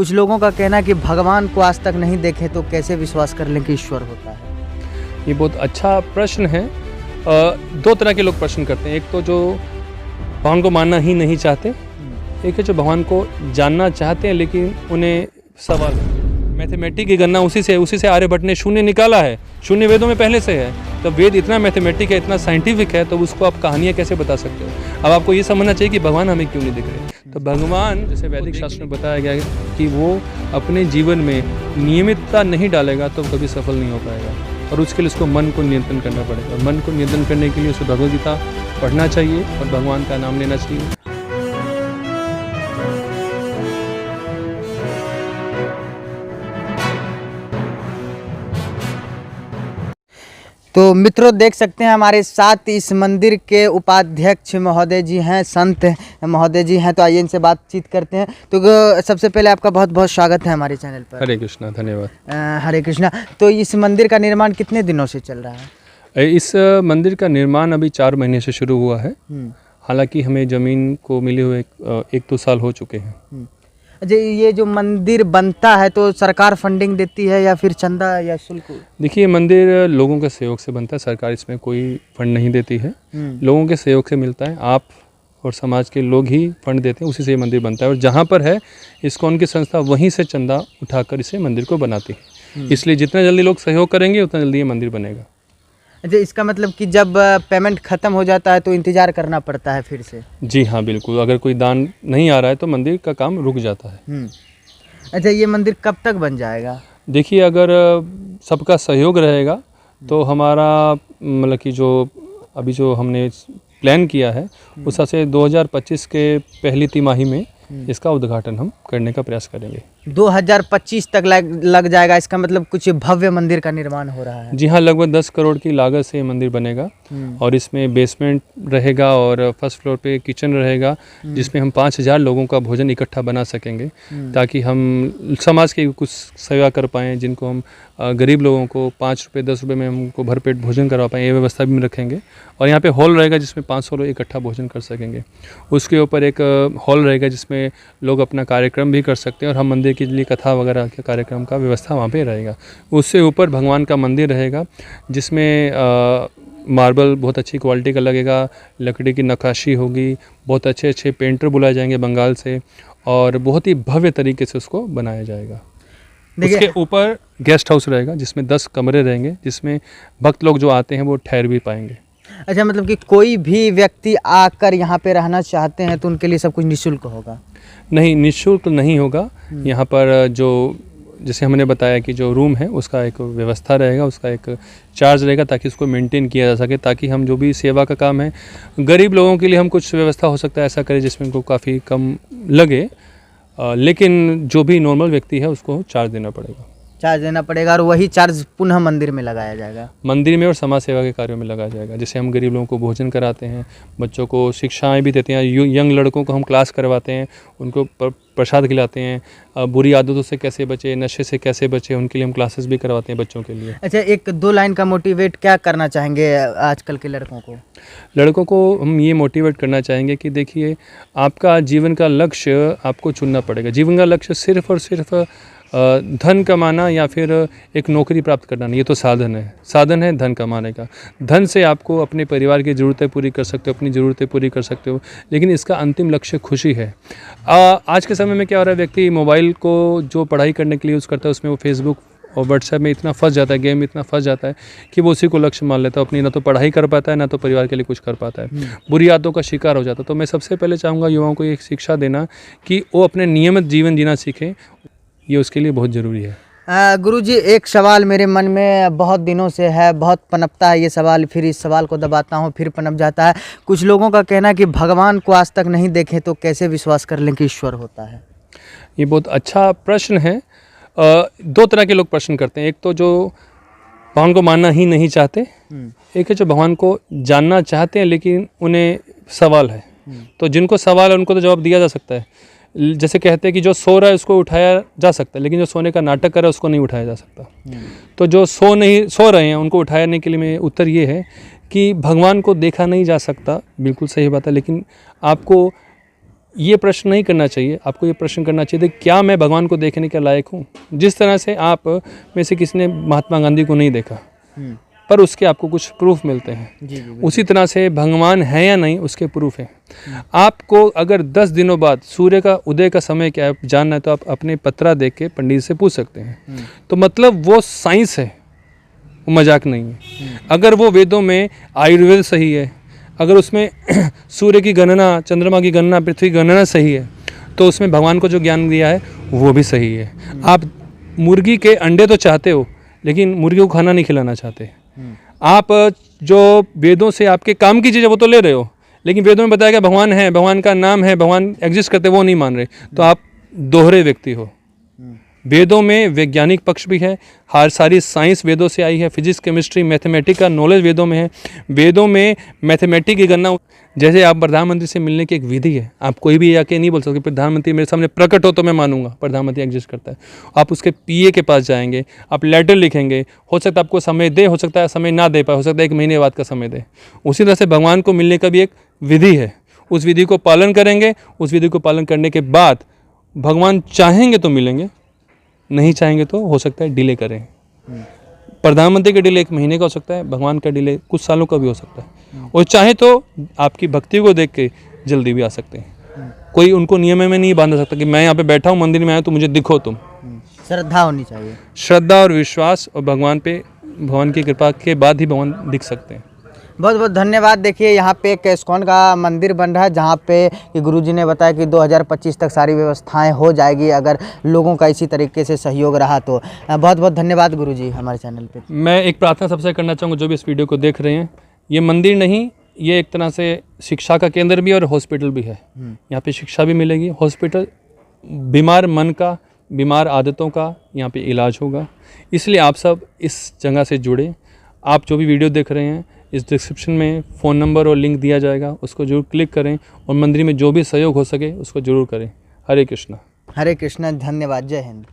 कुछ लोगों का कहना है कि भगवान को आज तक नहीं देखे तो कैसे विश्वास कर लें कि ईश्वर होता है। ये बहुत अच्छा प्रश्न है। दो तरह के लोग प्रश्न करते हैं, एक तो जो भगवान को मानना ही नहीं चाहते, एक है जो भगवान को जानना चाहते हैं लेकिन उन्हें सवाल है। मैथमेटिक की गणना उसी से आर्यभट्ट ने शून्य निकाला है। शून्य वेदों में पहले से है। तो वेद इतना मैथमेटिक है, इतना साइंटिफिक है, तो उसको आप कहानियाँ कैसे बता सकते हो। अब आपको ये समझना चाहिए कि भगवान हमें क्यों नहीं दिख रहे। तो भगवान जैसे वैदिक शास्त्र में बताया गया है कि वो अपने जीवन में नियमितता नहीं डालेगा तो कभी सफल नहीं हो पाएगा, और उसके लिए उसको मन को नियंत्रण करना पड़ेगा। और मन को नियंत्रण करने के लिए उसे भगवद गीता पढ़ना चाहिए और भगवान का नाम लेना चाहिए। तो मित्रों देख सकते हैं हमारे साथ इस मंदिर के उपाध्यक्ष महोदय जी हैं, संत महोदय जी हैं। तो आइए इनसे बातचीत करते हैं। तो सबसे पहले आपका बहुत बहुत स्वागत है हमारे चैनल पर। हरे कृष्णा, धन्यवाद। हरे कृष्णा। तो इस मंदिर का निर्माण कितने दिनों से चल रहा है? इस मंदिर का निर्माण अभी 4 महीने से शुरू हुआ है। हालांकि हमें ज़मीन को मिले हुए 1-2 साल हो चुके हैं। अच्छा, ये जो मंदिर बनता है तो सरकार फंडिंग देती है या फिर चंदा या शुल्क? देखिए, मंदिर लोगों के सहयोग से बनता है। सरकार इसमें कोई फंड नहीं देती है, लोगों के सहयोग से मिलता है। आप और समाज के लोग ही फंड देते हैं, उसी से ये मंदिर बनता है। और जहाँ पर है इस्कॉन की संस्था, वहीं से चंदा उठाकर इसे मंदिर को बनाती है। इसलिए जितना जल्दी लोग सहयोग करेंगे उतना जल्दी ये मंदिर बनेगा। अच्छा, इसका मतलब कि जब पेमेंट ख़त्म हो जाता है तो इंतज़ार करना पड़ता है फिर से? जी हाँ, बिल्कुल। अगर कोई दान नहीं आ रहा है तो मंदिर का काम रुक जाता है। अच्छा, ये मंदिर कब तक बन जाएगा? देखिए, अगर सबका सहयोग रहेगा तो हमारा मतलब कि जो अभी जो हमने प्लान किया है उस हिसाब से 2025 के पहली तिमाही में इसका उद्घाटन हम करने का प्रयास करेंगे। 2025 तक लग जाएगा। इसका मतलब कुछ भव्य मंदिर का निर्माण हो रहा है? जी हाँ, लगभग 10 करोड़ की लागत से ये मंदिर बनेगा। और इसमें बेसमेंट रहेगा और फर्स्ट फ्लोर पे किचन रहेगा, जिसमें हम 5000 लोगों का भोजन इकट्ठा बना सकेंगे, ताकि हम समाज की कुछ सेवा कर पाएँ। जिनको हम गरीब लोगों को 5 रुपये 10 रुपये में हमको भरपेट भोजन करवा पाएँ, ये व्यवस्था भी रखेंगे। और यहाँ पे हॉल रहेगा जिसमें 500 लोग इकट्ठा भोजन कर सकेंगे। उसके ऊपर एक हॉल रहेगा जिसमें लोग अपना कार्यक्रम भी कर सकते हैं, और हम मंदिर के लिए कथा वगैरह के कार्यक्रम का व्यवस्था वहाँ पे रहेगा। उससे ऊपर भगवान का मंदिर रहेगा जिसमें मार्बल बहुत अच्छी क्वालिटी का लगेगा, लकड़ी की नक्काशी होगी, बहुत अच्छे अच्छे पेंटर बुलाए जाएंगे बंगाल से, और बहुत ही भव्य तरीके से उसको बनाया जाएगा। उसके ऊपर गेस्ट हाउस रहेगा जिसमें 10 कमरे रहेंगे, जिसमें भक्त लोग जो आते हैं वो ठहर भी पाएंगे। अच्छा, मतलब कि कोई भी व्यक्ति आकर यहाँ पे रहना चाहते हैं तो उनके लिए सब कुछ निःशुल्क होगा? नहीं, निःशुल्क नहीं होगा। यहाँ पर जो जैसे हमने बताया कि जो रूम है उसका एक व्यवस्था रहेगा, उसका एक चार्ज रहेगा, ताकि उसको मेंटेन किया जा सके, ताकि हम जो भी सेवा का काम है गरीब लोगों के लिए हम कुछ व्यवस्था हो सकता है ऐसा करें जिसमें उनको काफ़ी कम लगे। लेकिन जो भी नॉर्मल व्यक्ति है उसको चार्ज देना पड़ेगा। चार्ज देना पड़ेगा, और वही चार्ज पुनः मंदिर में लगाया जाएगा? मंदिर में और समाज सेवा के कार्यों में लगाया जाएगा। जैसे हम गरीब लोगों को भोजन कराते हैं, बच्चों को शिक्षाएं भी देते हैं, यंग लड़कों को हम क्लास करवाते हैं, उनको प्रसाद खिलाते हैं। बुरी आदतों से कैसे बचे, नशे से कैसे बचे, उनके लिए हम क्लासेस भी करवाते हैं बच्चों के लिए। अच्छा, 1-2 लाइन का मोटिवेट क्या करना चाहेंगे आजकल के लड़कों को? लड़कों को हम ये मोटिवेट करना चाहेंगे कि देखिए, आपका जीवन का लक्ष्य आपको चुनना पड़ेगा। जीवन का लक्ष्य सिर्फ और सिर्फ धन कमाना या फिर एक नौकरी प्राप्त करना नहीं, ये तो साधन है धन कमाने का। धन से आपको अपने परिवार की ज़रूरतें पूरी कर सकते हो, अपनी ज़रूरतें पूरी कर सकते हो, लेकिन इसका अंतिम लक्ष्य खुशी है। आज के समय में क्या हो रहा है, व्यक्ति मोबाइल को जो पढ़ाई करने के लिए यूज़ करता है उसमें वो फेसबुक और व्हाट्सएप में इतना फंस जाता है, गेम में इतना फंस जाता है कि वो उसी को लक्ष्य मान लेता है। अपनी ना तो पढ़ाई कर पाता है, ना तो परिवार के लिए कुछ कर पाता है, बुरी आदतों का शिकार हो जाता है। तो मैं सबसे पहले चाहूँगा युवाओं को एक शिक्षा देना कि वो अपने नियमित जीवन जीना सीखें, ये उसके लिए बहुत ज़रूरी है। गुरुजी, एक सवाल मेरे मन में बहुत दिनों से है, बहुत पनपता है ये सवाल, फिर इस सवाल को दबाता हूँ फिर पनप जाता है। कुछ लोगों का कहना है कि भगवान को आज तक नहीं देखे तो कैसे विश्वास कर लें कि ईश्वर होता है? ये बहुत अच्छा प्रश्न है। 2 तरह के लोग प्रश्न करते हैं, एक तो जो भगवान को मानना ही नहीं चाहते, एक है जो भगवान को जानना चाहते हैं लेकिन उन्हें सवाल है। तो जिनको सवाल है उनको तो जवाब दिया जा सकता है। जैसे कहते हैं कि जो सो रहा है उसको उठाया जा सकता है, लेकिन जो सोने का नाटक कर रहा है उसको नहीं उठाया जा सकता। तो जो सो रहे हैं उनको उठाने के लिए मेरा उत्तर ये है कि भगवान को देखा नहीं जा सकता, बिल्कुल सही बात है, लेकिन आपको ये प्रश्न नहीं करना चाहिए, आपको ये प्रश्न करना चाहिए कि क्या मैं भगवान को देखने के लायक हूँ। जिस तरह से आप में से किसी ने महात्मा गांधी को नहीं देखा पर उसके आपको कुछ प्रूफ मिलते हैं, उसी तरह से भगवान है या नहीं उसके प्रूफ हैं। आपको अगर 10 दिनों बाद सूर्य का उदय का समय क्या है जानना है तो आप अपने पत्रा देख के पंडित से पूछ सकते हैं। तो मतलब वो साइंस है, वो मजाक नहीं है। अगर वो वेदों में आयुर्वेद सही है, अगर उसमें सूर्य की गणना, चंद्रमा की गणना, पृथ्वी की गणना सही है, तो उसमें भगवान को जो ज्ञान दिया है वो भी सही है। आप मुर्गी के अंडे तो चाहते हो लेकिन मुर्गी को खाना नहीं खिलाना चाहते। आप जो वेदों से आपके काम की चीज़ें वो तो ले रहे हो, लेकिन वेदों में बताया गया भगवान है, भगवान का नाम है, भगवान एग्जिस्ट करते, वो नहीं मान रहे, तो आप दोहरे व्यक्ति हो। वेदों में वैज्ञानिक पक्ष भी है, हर सारी साइंस वेदों से आई है, फिजिक्स, केमिस्ट्री, मैथमेटिक्स का नॉलेज वेदों में है। वेदों में मैथमेटिक्स की गणना, जैसे आप प्रधानमंत्री से मिलने की एक विधि है, आप कोई भी आके नहीं बोल सकते प्रधानमंत्री मेरे सामने प्रकट हो तो मैं मानूंगा प्रधानमंत्री एग्जिस्ट करता है। आप उसके पीए के पास जाएंगे, आप लेटर लिखेंगे, हो सकता है आपको समय दे, हो सकता है समय ना दे पाए, हो सकता है 1 महीने बाद का समय दे। उसी तरह से भगवान को मिलने का भी एक विधि है, उस विधि को पालन करेंगे, उस विधि को पालन करने के बाद भगवान चाहेंगे तो मिलेंगे, नहीं चाहेंगे तो हो सकता है डिले करें। प्रधानमंत्री का डिले 1 महीने का हो सकता है, भगवान का डिले कुछ सालों का भी हो सकता है, और चाहे तो आपकी भक्ति को देख के जल्दी भी आ सकते हैं। कोई उनको नियम में नहीं बांध सकता कि मैं यहाँ पे बैठा हूँ, मंदिर में आया तो मुझे दिखो तुम। श्रद्धा होनी चाहिए, श्रद्धा और विश्वास और भगवान पे, भगवान की कृपा के बाद ही भगवान दिख सकते हैं। बहुत बहुत धन्यवाद। देखिए यहाँ पे एक इस्कॉन का मंदिर बन रहा है जहाँ पे कि गुरुजी ने बताया कि 2025 तक सारी व्यवस्थाएं हो जाएगी अगर लोगों का इसी तरीके से सहयोग रहा तो। बहुत बहुत धन्यवाद गुरुजी हमारे चैनल पे। मैं एक प्रार्थना सबसे करना चाहूँगा जो भी इस वीडियो को देख रहे हैं, ये मंदिर नहीं, ये एक तरह से शिक्षा का केंद्र भी और हॉस्पिटल भी है। यहाँ पे शिक्षा भी मिलेगी, हॉस्पिटल, बीमार मन का, बीमार आदतों का यहाँ पे इलाज होगा। इसलिए आप सब इस जगह से जुड़े। आप जो भी वीडियो देख रहे हैं, इस डिस्क्रिप्शन में फ़ोन नंबर और लिंक दिया जाएगा, उसको जरूर क्लिक करें और मंदिर में जो भी सहयोग हो सके उसको जरूर करें। हरे कृष्णा। हरे कृष्णा। धन्यवाद। जय हिंद।